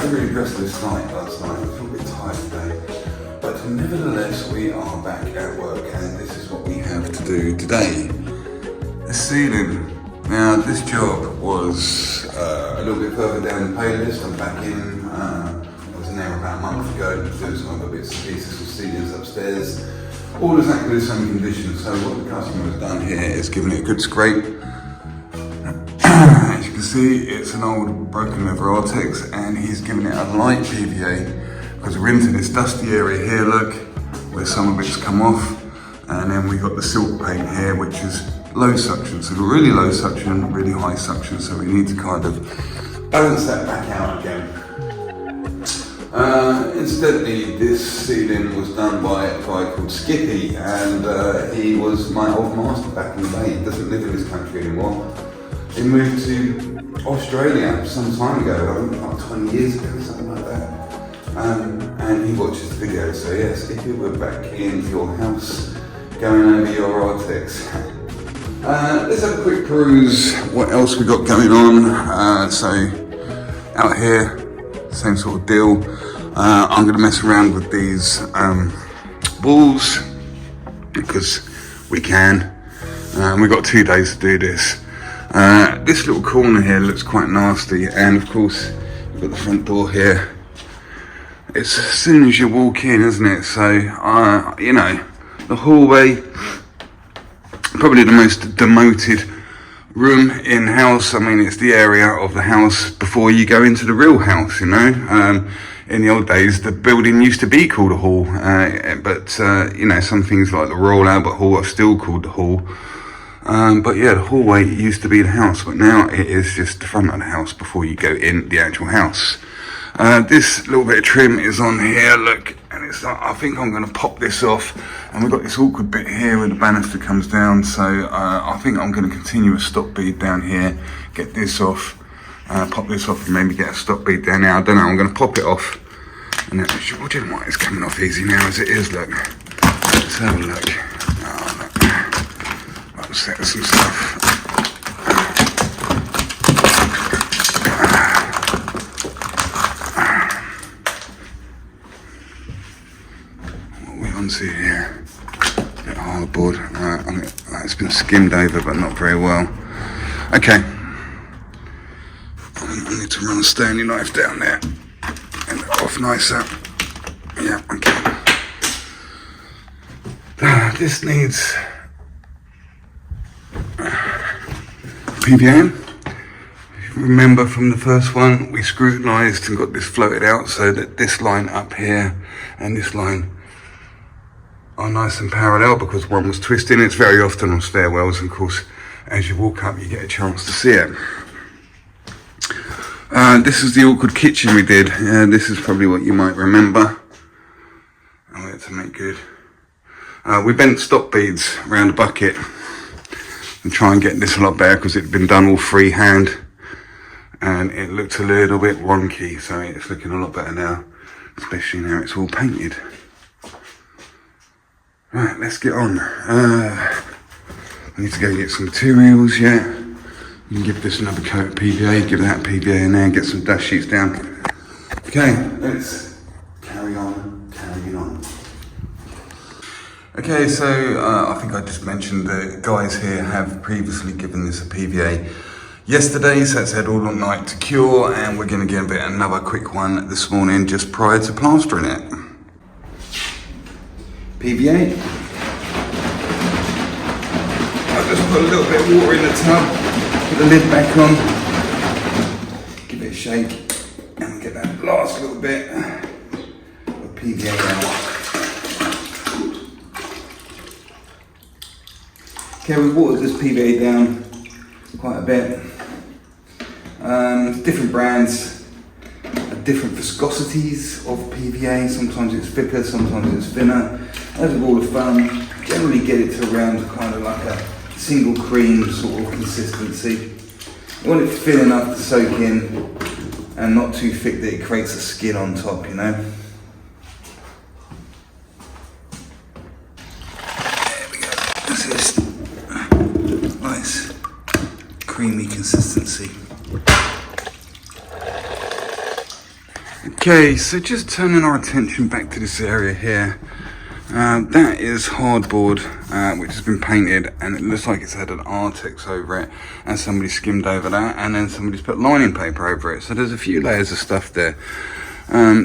a really restless night last night. I was a little bit tired today. But nevertheless, we are back at work and this is what we have to do today. The ceiling. Now, this job was a little bit further down the pay list. I'm back in. I was in there about a month ago doing some other bits and pieces with ceilings upstairs. All exactly the same condition. So what the customer has done here is given it a good scrape. As you can see, it's an old broken leather artex and he's given it a light PVA because we're into this dusty area here, look, where some of it's come off. And then we got the silk paint here, which is low suction. So we're really low suction, really high suction. So we need to kind of balance that back out again. Incidentally, this ceiling was done by a guy called Skippy, and he was my old master back in the day. He doesn't live in this country anymore. He moved to Australia some time ago, I think like 20 years ago, something like that. And he watches the video, so yeah, Skippy, we're back in your house, going over your artex. Let's have a quick peruse what else we got going on. So out here, same sort of deal. I'm gonna mess around with these walls because we can. We've got 2 days to do this. This little corner here looks quite nasty, and of course you've got the front door here. It's as soon as you walk in, isn't it? So you know, the hallway, probably the most demoted room in house. I mean, it's the area of the house before you go into the real house, you know. In the old days, the building used to be called a hall, but you know, some things like the Royal Albert Hall are still called the hall. But yeah, the hallway used to be the house, but now it is just the front of the house before you go in the actual house. This little bit of trim is on here, look, and it's like, I think I'm going to pop this off, and we've got this awkward bit here where the banister comes down, so I think I'm going to continue a stop bead down here, get this off, pop this off, and maybe get a stop bead down there. I don't know, I'm going to pop it off, and then, well, do you know what, it's coming off easy now as it is, look. Let's have a look. Oh, look. Set some stuff. What are we onto here? A bit hardboard. It's been skimmed over, but not very well. Okay. I need to run a Stanley knife down there and off nicer. Yeah, okay. This needs PVA. If you remember from the first one, we scrutinised and got this floated out so that this line up here and this line are nice and parallel because one was twisting. It's very often on stairwells, and of course as you walk up you get a chance to see it. This is the awkward kitchen we did. This is probably what you might remember. I wanted to make good. We bent stop beads around the bucket and try and get this a lot better because it had been done all freehand and it looked a little bit wonky, so it's looking a lot better now, especially now it's all painted. Right, let's get on. I need to go get some materials, yeah. You can give this another coat of PVA, give that PVA in there and get some dust sheets down. Okay, let's carry on carrying on. Okay, so I think I just mentioned the guys here have previously given this a PVA yesterday, so it's had all night to cure, and we're going to give it another quick one this morning just prior to plastering it. PVA. I just put a little bit of water in the tub, put the lid back on, give it a shake, and get that last little bit of PVA out. Okay, we've watered this PVA down quite a bit. Different brands have different viscosities of PVA. Sometimes it's thicker, sometimes it's thinner. As a rule of thumb, generally get it to around kind of like a single cream sort of consistency. You want it thin enough to soak in and not too thick that it creates a skin on top, you know. Nice creamy consistency. Okay, so just turning our attention back to this area here. That is hardboard, which has been painted, and it looks like it's had an artex over it, and somebody skimmed over that, and then somebody's put lining paper over it. So there's a few layers of stuff there.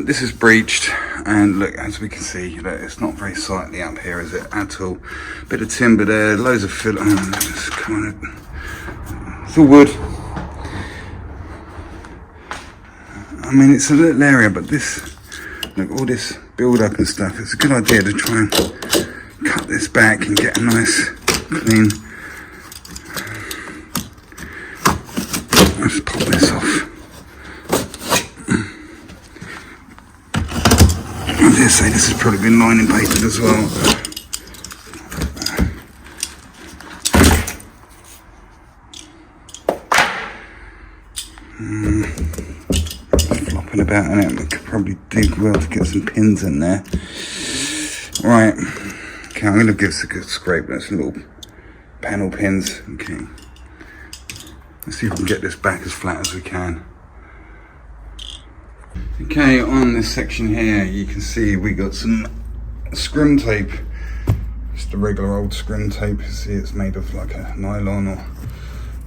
This is breached, and look, as we can see, look, it's not very sightly up here, is it, at all? Bit of timber there, loads of filler. It's all wood. I mean, it's a little area, but this, look, all this build up and stuff, it's a good idea to try and cut this back and get a nice clean. Let's pop this off. I dare say this has probably been lining papered as well. Flopping about in it, we could probably do well to get some pins in there. Right, okay, I'm going to give this a good scrape. That's little panel pins. Okay, let's see if we can get this back as flat as we can. Okay, on this section here, you can see we got some scrim tape. Just the regular old scrim tape. You see, it's made of like a nylon or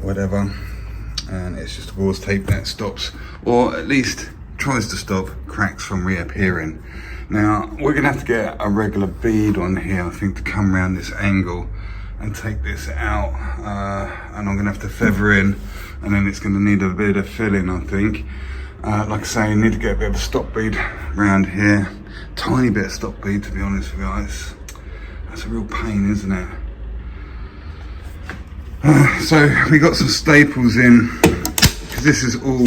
whatever, and it's just gauze tape that stops, or at least tries to stop, cracks from reappearing. Now we're gonna have to get a regular bead on here, I think, to come around this angle and take this out, and I'm gonna have to feather in, and then it's gonna need a bit of filling, I think. Like I say, I need to get a bit of a stop bead around here. Tiny bit of stop bead, to be honest with you guys. That's a real pain, isn't it? So we got some staples in, because this is all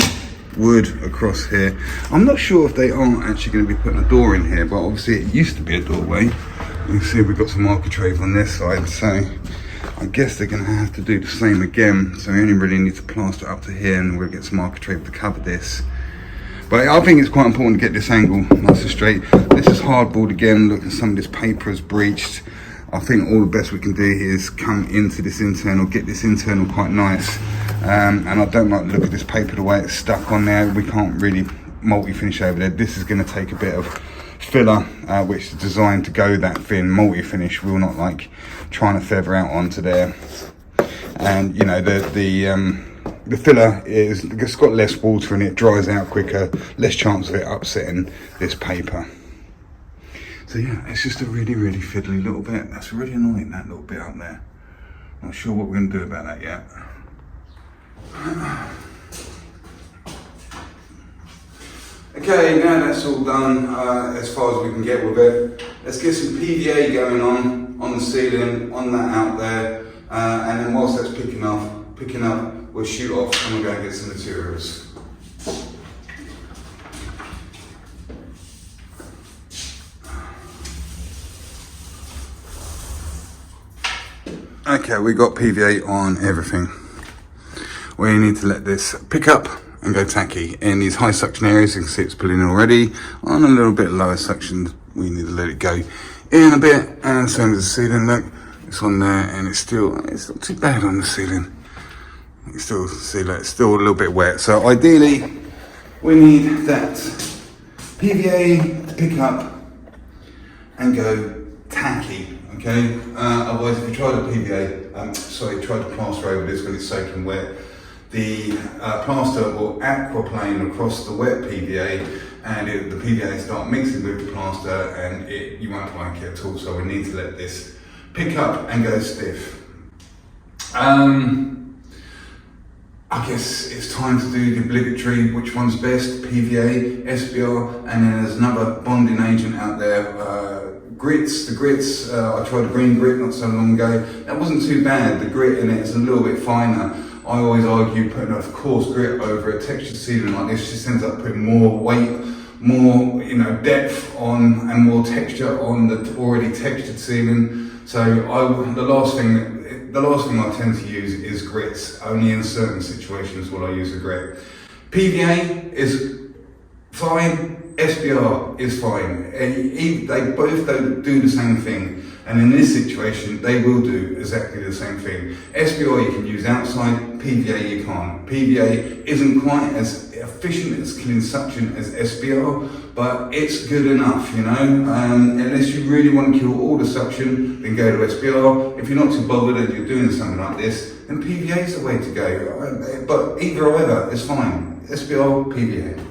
wood across here. I'm not sure if they are actually going to be putting a door in here, but obviously it used to be a doorway. You can see we've got some architrave on this side, so I guess they're going to have to do the same again. So we only really need to plaster up to here, and we'll get some architrave to cover this. But I think it's quite important to get this angle nice and straight. This is hardboard again. Look, some of this paper is breached. I think all the best we can do here is come into this internal, get this internal quite nice. And I don't like the look of this paper, the way it's stuck on there. We can't really multi-finish over there. This is going to take a bit of filler, which is designed to go that thin. Multi-finish will not like trying to feather out onto there. And you know, the filler it's got less water in it, dries out quicker, less chance of it upsetting this paper. So yeah, it's just a really, really fiddly little bit. That's really annoying, that little bit up there. Not sure what we're going to do about that yet. Okay, now that's all done as far as we can get with it. Let's get some PVA going on the ceiling, on that out there, and then whilst that's picking up, we'll shoot off and we'll go and get some materials. Okay, we got PVA on everything. We need to let this pick up and go tacky. In these high suction areas, you can see it's pulling in already. On a little bit lower suction, we need to let it go in a bit. And same as the ceiling, look, it's on there, and it's not too bad on the ceiling. You can still see that it's still a little bit wet. So ideally, we need that PVA to pick up and go tacky. Okay, otherwise if you try the PVA, try to plaster over this when it's soaking wet, the plaster will aquaplane across the wet PVA, and the PVA start mixing with the plaster, and you won't like it at all. So we need to let this pick up and go stiff. I guess it's time to do the obligatory, which one's best, PVA, SBR, and then there's another bonding agent out there, grits. The grits, I tried a green grit not so long ago. That wasn't too bad. The grit in it is a little bit finer. I always argue putting a coarse grit over a textured ceiling like this just ends up putting more weight, more depth on, and more texture on the already textured ceiling. So the last thing I tend to use is grits. Only in certain situations will I use a grit. PVA is fine. SBR is fine. They both don't do the same thing. And in this situation, they will do exactly the same thing. SBR you can use outside, PVA you can't. PVA isn't quite as efficient as killing suction as SBR, but it's good enough, you know. Unless you really want to kill all the suction, then go to SBR. If you're not too bothered and you're doing something like this, then PVA is the way to go. But either or either is fine. SBR, PVA.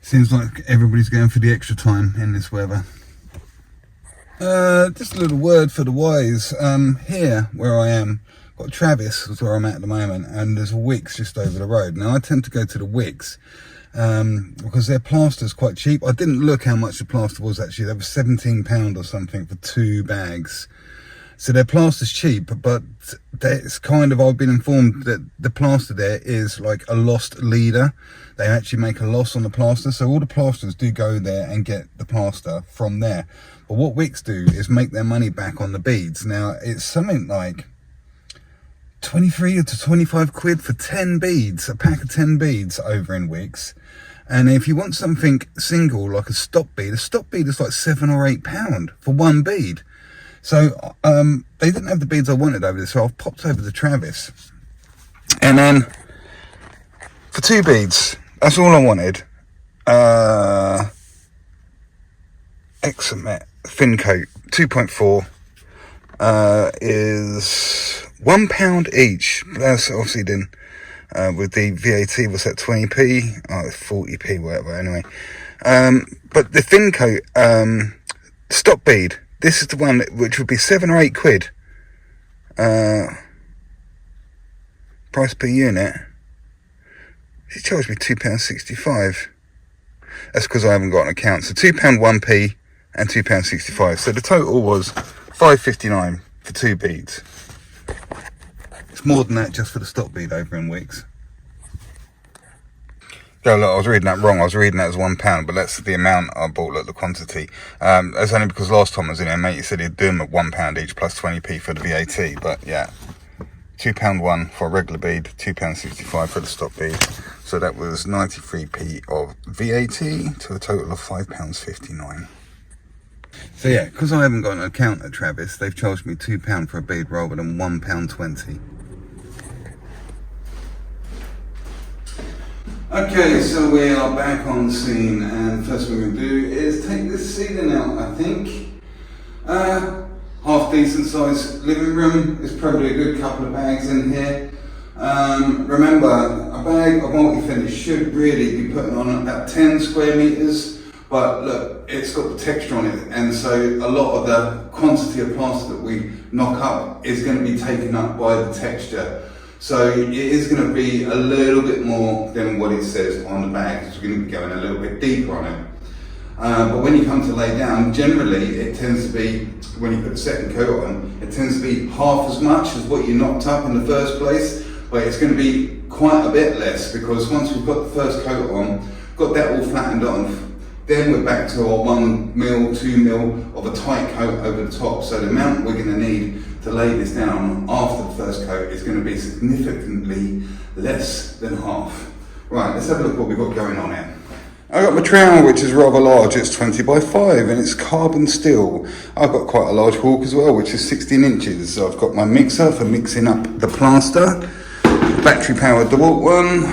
Seems like everybody's going for the extra time in this weather. Just a little word for the wise. Here, where I am, got Travis, is where I'm at the moment, and there's a Wickes just over the road. Now, I tend to go to the Wickes because their plaster's quite cheap. I didn't look how much the plaster was actually. That was £17 or something for 2 bags. So their plaster's cheap, but it's kind of, I've been informed that the plaster there is like a lost leader. They actually make a loss on the plaster. So all the plasterers do go there and get the plaster from there. But what Wickes do is make their money back on the beads. Now, it's something like 23 to 25 quid for 10 beads, a pack of 10 beads over in Wickes. And if you want something single, like a stop bead is like £7 or £8 for 1 bead. So they didn't have the beads I wanted over this, so I've popped over to Travis. And then for 2 beads, that's all I wanted. Exomet thin coat 2.4 is £1 each. That's obviously then with the VAT was at 20p, oh, it's 40p, whatever. Anyway, but the thin coat stop bead. This is the one which would be 7 or 8 quid. Price per unit. She charged me £2.65. That's because I haven't got an account. So £2 1p and £2.65. So the total was £5.59 for 2 beads. It's more than that just for the stop bead over in Wickes. No, look, I was reading that wrong. I was reading that as £1, but that's the amount I bought, look, the quantity. That's only because last time I was in there, mate, he said he'd do them at £1 each plus 20p for the VAT. But yeah, £2 one for a regular bead, £2.65 for the stop bead. So that was 93p of VAT to a total of £5.59. So yeah, because I haven't got an account at Travis, they've charged me £2 for a bead rather than £1.20. Okay, so we are back on the scene, and first thing we're going to do is take this ceiling out, I think. Half decent sized living room. There's probably a good couple of bags in here. Remember, a bag of multi-finish should really be putting on about 10 square meters, but look, it's got the texture on it, and so a lot of the quantity of plaster that we knock up is going to be taken up by the texture. So it is going to be a little bit more than what it says on the bag, because we're going to be going a little bit deeper on it. But when you come to lay down, generally it tends to be, when you put the second coat on, it tends to be half as much as what you knocked up in the first place, but it's going to be quite a bit less, because once we've got the first coat on, got that all flattened on, then we're back to our 1 mil, 2 mil of a tight coat over the top. So the amount we're going to need to lay this down after the first coat is going to be significantly less than half. Right, let's have a look at what we've got going on here. I've got my trowel, which is rather large. It's 20 by 5 and it's carbon steel. I've got quite a large hawk as well, which is 16 inches. I've got my mixer for mixing up the plaster, battery powered DeWalt one.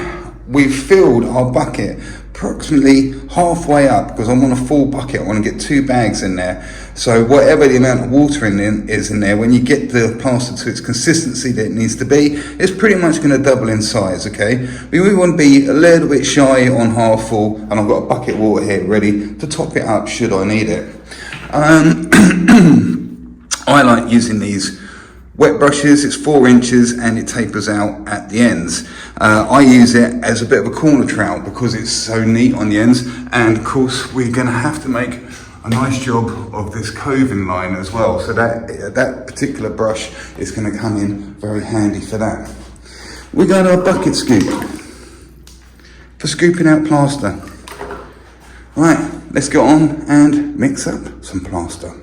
We've filled our bucket approximately halfway up, because I'm on a full bucket. I want to get 2 bags in there. So whatever the amount of water is in there, when you get the plaster to its consistency that it needs to be, it's pretty much going to double in size, okay? We want to be a little bit shy on half full, and I've got a bucket of water here ready to top it up should I need it. I like using these wet brushes. It's 4 inches and it tapers out at the ends. I use it as a bit of a corner trowel because it's so neat on the ends, and of course we're going to have to make a nice job of this coving line as well, so that particular brush is going to come in very handy for that. We got our bucket scoop for scooping out plaster. Right, let's get on and mix up some plaster.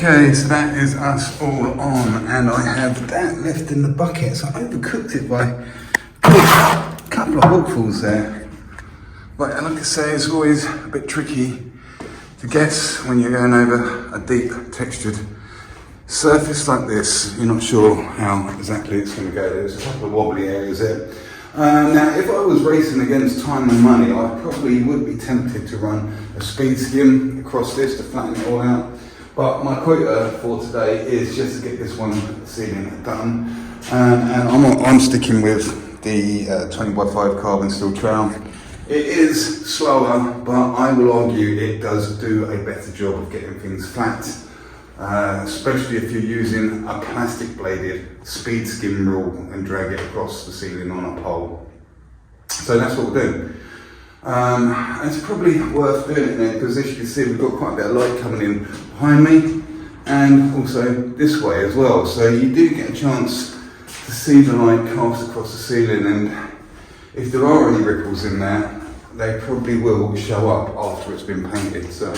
Okay, so that is us all on, and I have that left in the bucket. So I overcooked it by a couple of hogfuls there. But like I say, it's always a bit tricky to guess when you're going over a deep textured surface like this. You're not sure how exactly it's going to go. There's a couple of wobbly areas there. Now, if I was racing against time and money, I probably would be tempted to run a speed skim across this to flatten it all out. But my quota for today is just to get this one ceiling done. And I'm sticking with the 20x5 carbon steel trowel. It is slower, but I will argue it does do a better job of getting things flat. Especially if you're using a plastic bladed speed skim rule and drag it across the ceiling on a pole. So that's what we'll do. It's probably worth doing it then, because as you can see we've got quite a bit of light coming in behind me and also this way as well. So you do get a chance to see the light cast across the ceiling, and if there are any ripples in there, they probably will show up after it's been painted. So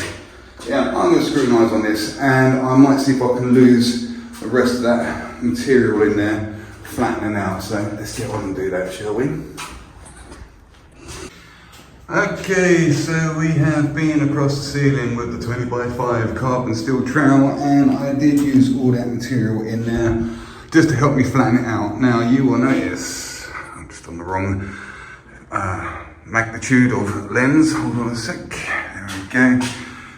yeah, I'm going to scrutinise on this, and I might see if I can lose the rest of that material in there, flattening out. So let's get on and do that, shall we? Okay, so we have been across the ceiling with the 20x5 carbon steel trowel, and I did use all that material in there just to help me flatten it out. Now you will notice, I'm just on the wrong magnitude of lens, hold on a sec, there we go.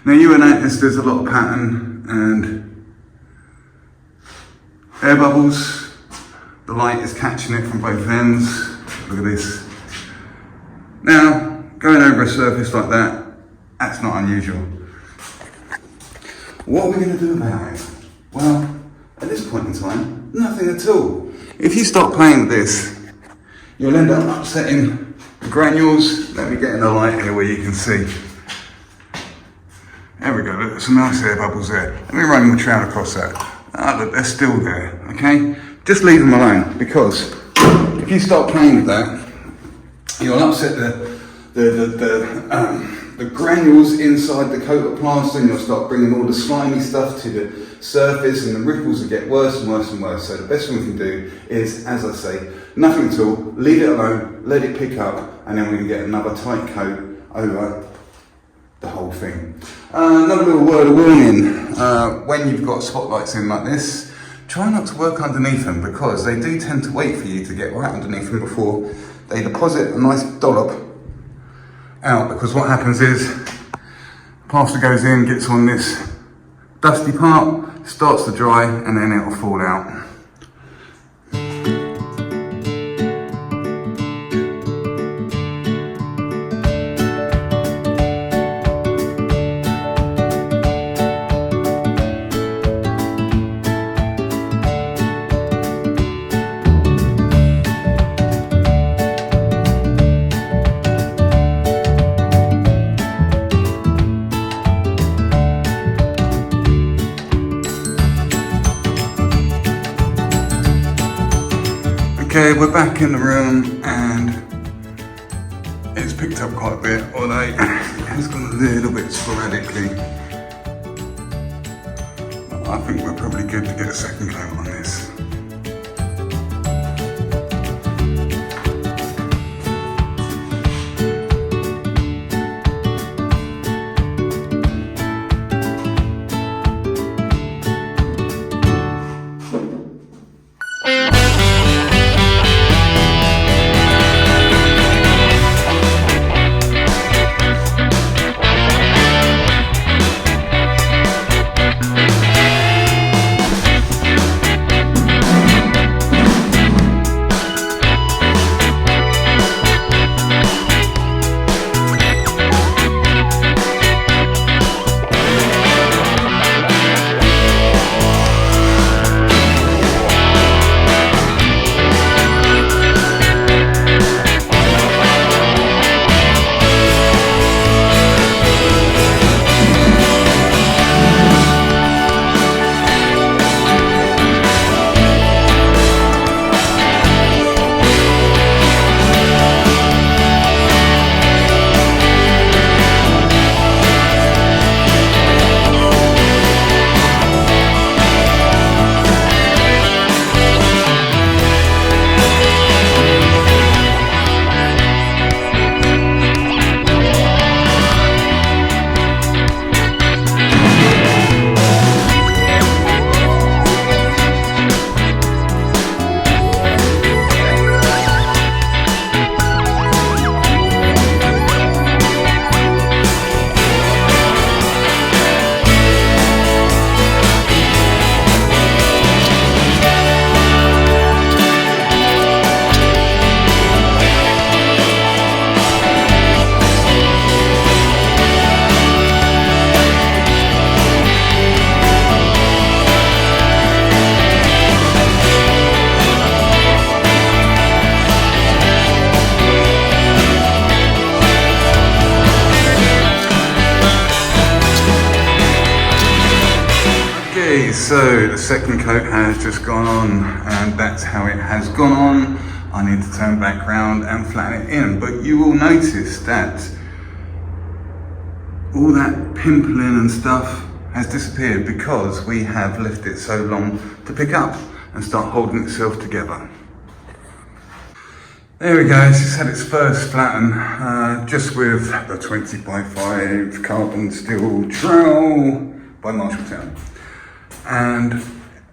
Now you will notice there's a lot of pattern and air bubbles. The light is catching it from both ends. Look at this. Now, going over a surface like that, that's not unusual. What are we going to do about it? Well, at this point in time, nothing at all. If you start playing with this, you'll end up upsetting the granules. Let me get in the light here where you can see. There we go, look, some nice air bubbles there. Let me run the trowel across that. Ah, look, they're still there, okay? Just leave them alone, because if you start playing with that, you'll upset the granules inside the coat of plaster, and you'll start bringing all the slimy stuff to the surface, and the ripples will get worse and worse and worse. So the best thing we can do is, as I say, nothing at all, leave it alone, let it pick up, and then we can get another tight coat over the whole thing. Another little word of warning, when you've got spotlights in like this, try not to work underneath them, because they do tend to wait for you to get right underneath them before they deposit a nice dollop out, because what happens is plaster goes in, gets on this dusty part, starts to dry, and then it'll fall out. Okay, we're back in the room, and it's picked up quite a bit, although it has gone a little bit sporadically. I think we're probably good to get a second coat on this. Okay, so the second coat has just gone on, and that's how it has gone on. I need to turn back round and flatten it in, but you will notice that all that pimpling and stuff has disappeared because we have left it so long to pick up and start holding itself together. There we go, it's just had its first flatten, just with the 20x5 carbon steel trowel by Marshalltown. And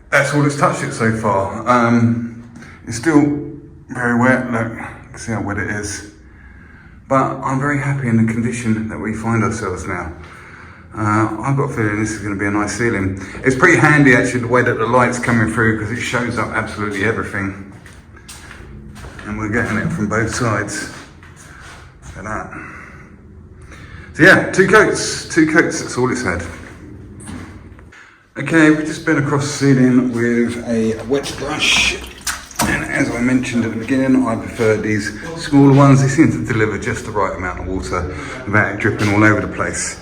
that's all it's touched it so far. It's still very wet, look, you can see how wet it is. But I'm very happy in the condition that we find ourselves now. I've got a feeling this is going to be a nice ceiling. It's pretty handy actually the way that the light's coming through, because it shows up absolutely everything. And we're getting it from both sides. Look at that. So yeah, two coats, that's all it's had. Okay, we've just been across the ceiling with a wet brush. And as I mentioned at the beginning, I prefer these smaller ones. They seem to deliver just the right amount of water without it dripping all over the place.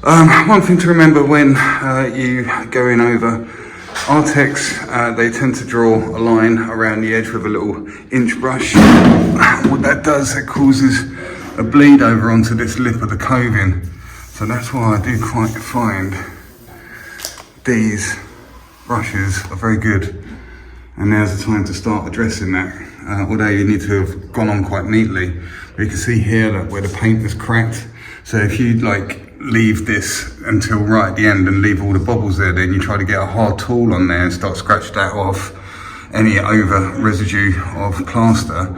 One thing to remember when you go in over artex, they tend to draw a line around the edge with a little inch brush. What that does, it causes a bleed over onto this lip of the coving. So that's why I do quite find these brushes are very good. And now's the time to start addressing that, although you need to have gone on quite neatly. But you can see here that where the paint is cracked. So if you leave this until right at the end and leave all the bubbles there, then you try to get a hard tool on there and start scratch that off any over residue of plaster,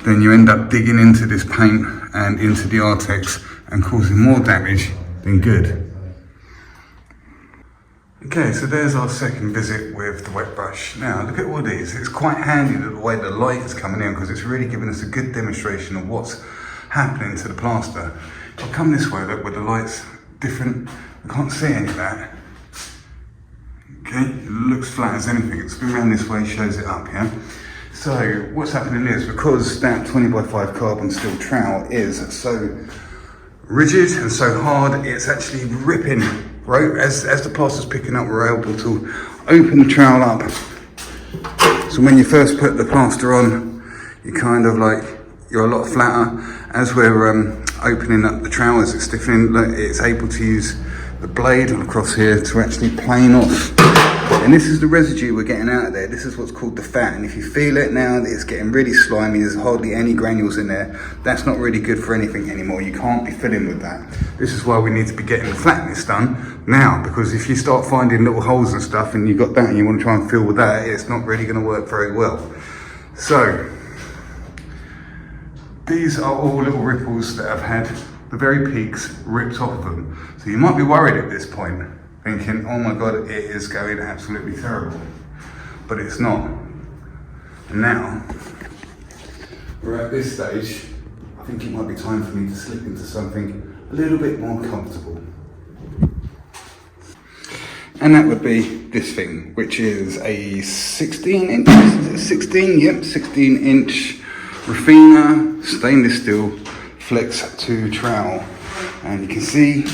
then you end up digging into this paint and into the artex and causing more damage than good. Okay, so there's our second visit with the wet brush. Now, look at all these. It's quite handy that the way the light is coming in, because it's really giving us a good demonstration of what's happening to the plaster. If I come this way, look, where the light's different, I can't see any of that. Okay, it looks flat as anything. It's been around this way, shows it up, yeah? So, what's happening is, because that 20x5 carbon steel trowel is so rigid and so hard, it's actually ripping. Right, as the plaster's picking up, we're able to open the trowel up. So when you first put the plaster on, you kind of you're a lot flatter. As we're opening up the trowel, as it's stiffening, it's able to use the blade across here to actually plane off. And this is the residue we're getting out of there. This is what's called the fat. And if you feel it now, it's getting really slimy. There's hardly any granules in there. That's not really good for anything anymore. You can't be filling with that. This is why we need to be getting the flatness done now, because if you start finding little holes and stuff and you've got that and you want to try and fill with that, it's not really going to work very well. So these are all little ripples that have had the very peaks ripped off of them. So you might be worried at this point, thinking, oh my God, it is going absolutely terrible. But it's not. And now, we're at this stage, I think it might be time for me to slip into something a little bit more comfortable. And that would be this thing, which is a 16 inch, is it 16? Yep, 16 inch Rafina stainless steel Flex 2 trowel. And you can see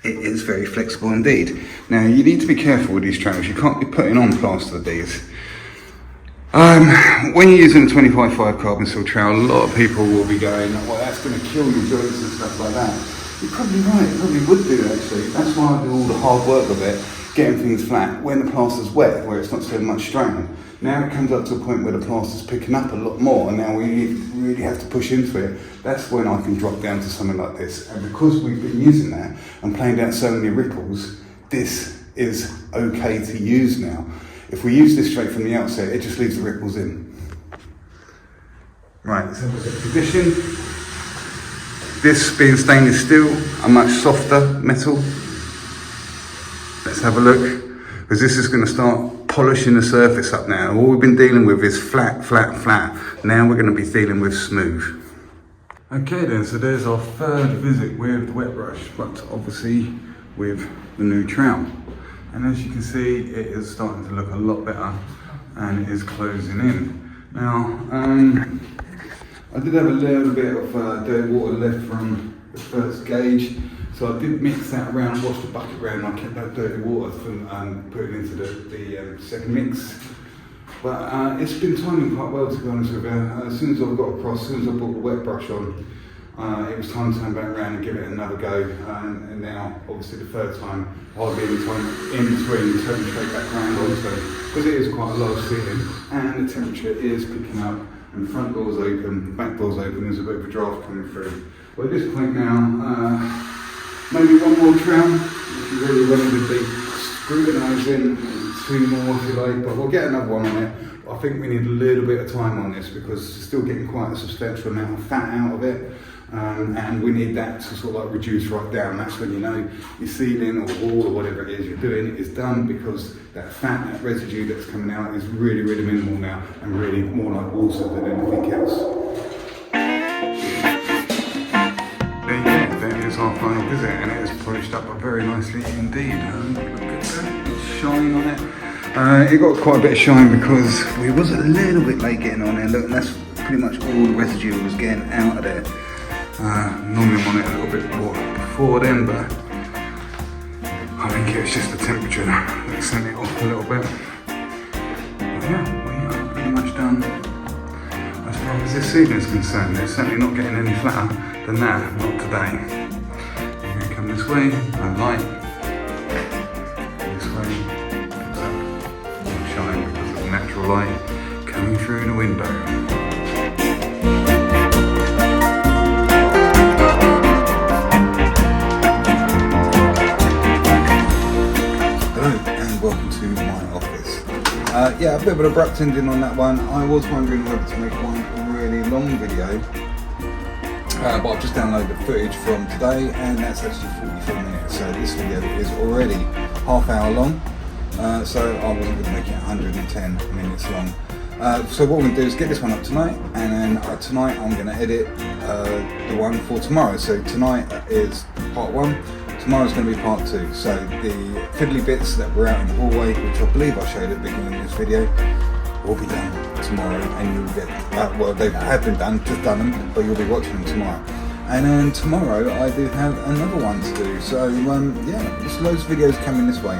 it is very flexible indeed. Now you need to be careful with these trowels. You can't be putting on plaster of these. When you're using a 20x5 carbon steel trowel, a lot of people will be going, well, that's going to kill your joints and stuff like that. You're probably right, it probably would do actually. That's why I do all the hard work of it, getting things flat when the plaster's wet, where it's not so much strain. Now it comes up to a point where the plaster's picking up a lot more, and now we really have to push into it. That's when I can drop down to something like this. And because we've been using that and playing down so many ripples, this is okay to use now. If we use this straight from the outset, it just leaves the ripples in. Right, let's have a look at the condition. This being stainless steel, a much softer metal. Let's have a look, because this is going to start polishing the surface up now. All we've been dealing with is flat, flat, flat. Now we're going to be dealing with smooth. Okay then, so there's our third visit with the wet brush, but obviously with the new trowel. And as you can see, it is starting to look a lot better and it is closing in. Now, I did have a little bit of dirty water left from the first gauge, so I did mix that around, wash the bucket around, and I kept that dirty water from putting into the second mix. But it's been timing quite well, to be honest with you. As soon as I've got across, as soon as I put the wet brush on, it was time to turn back around and give it another go. And now, obviously, the third time, hardly any time in between, turning straight back around also, because it is quite a large ceiling, and the temperature is picking up, and the front door's open, the back door's open, there's a bit of a draft coming through. But at this point now, maybe one more trowel, if you really wanted to be scrutinising, 2 more if you like, but we'll get another one on it. I think we need a little bit of time on this because it's still getting quite a substantial amount of fat out of it, and we need that to sort of like reduce right down. That's when you know your ceiling or wall or whatever it is you're doing is done, because that fat, that residue that's coming out is really, really minimal now, and really more like water than anything else. That is our final visit, and it is polished up very nicely indeed. Look at that shine on it. It got quite a bit of shine because we was a little bit late getting on there. Look, and that's pretty much all the residue was getting out of there. Normally I'm on it a little bit more before then, but I think it was just the temperature that sent it off a little bit. But yeah, we are pretty much done as far as this ceiling is concerned. It's certainly not getting any flatter than that, not today. I'm going to come this way, no light, this way, no shine because of the natural light coming through the window. Hello and welcome to my office. Yeah, a bit of an abrupt ending on that one. I was wondering whether to make one really long video. But I've just downloaded the footage from today, and that's actually 44 minutes, so this video is already half hour long, so I wasn't going to make it 110 minutes long. So what we're going to do is get this one up tonight, and then tonight I'm going to edit the one for tomorrow. So tonight is part 1, tomorrow's going to be part 2. So the fiddly bits that were out in the hallway, which I believe I showed at the beginning of this video, will be done tomorrow, and you'll get well, they have been done, just done them, but you'll be watching them tomorrow. And then tomorrow I do have another one to do, so yeah, there's loads of videos coming this way.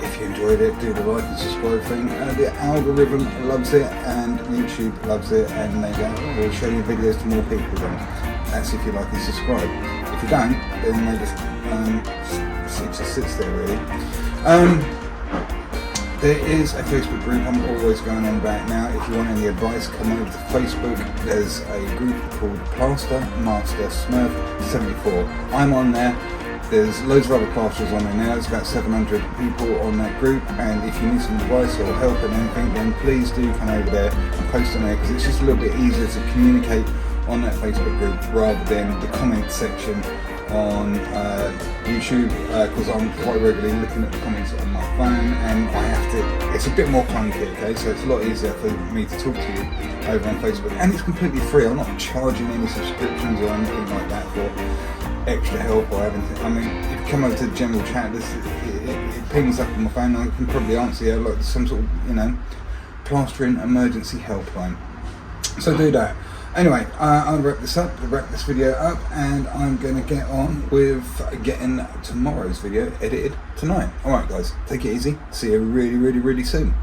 If you enjoyed it, do the like and subscribe thing. The algorithm loves it, and YouTube loves it, and they will show you videos to more people then. That's if you like and subscribe. If you don't, then they just it just sits there really. There is a Facebook group I'm always going on about now. If you want any advice, come over to Facebook. There's a group called Plaster Master Smurf 74. I'm on there. There's loads of other plasterers on there now. There's about 700 people on that group, and if you need some advice or help in anything, then please do come over there and post on there, because it's just a little bit easier to communicate on that Facebook group rather than the comment section on YouTube, because I'm quite regularly looking at the comments on my phone, and I have to, it's a bit more clunky, okay, so it's a lot easier for me to talk to you over on Facebook, and it's completely free. I'm not charging any subscriptions or anything like that for extra help or anything. I mean, if you come over to the general chat, it pings up on my phone, and I can probably answer you like some sort of, you know, plastering emergency helpline. So do that. Anyway, I'll wrap this video up, and I'm going to get on with getting tomorrow's video edited tonight. Alright guys, take it easy. See you really, really, really soon.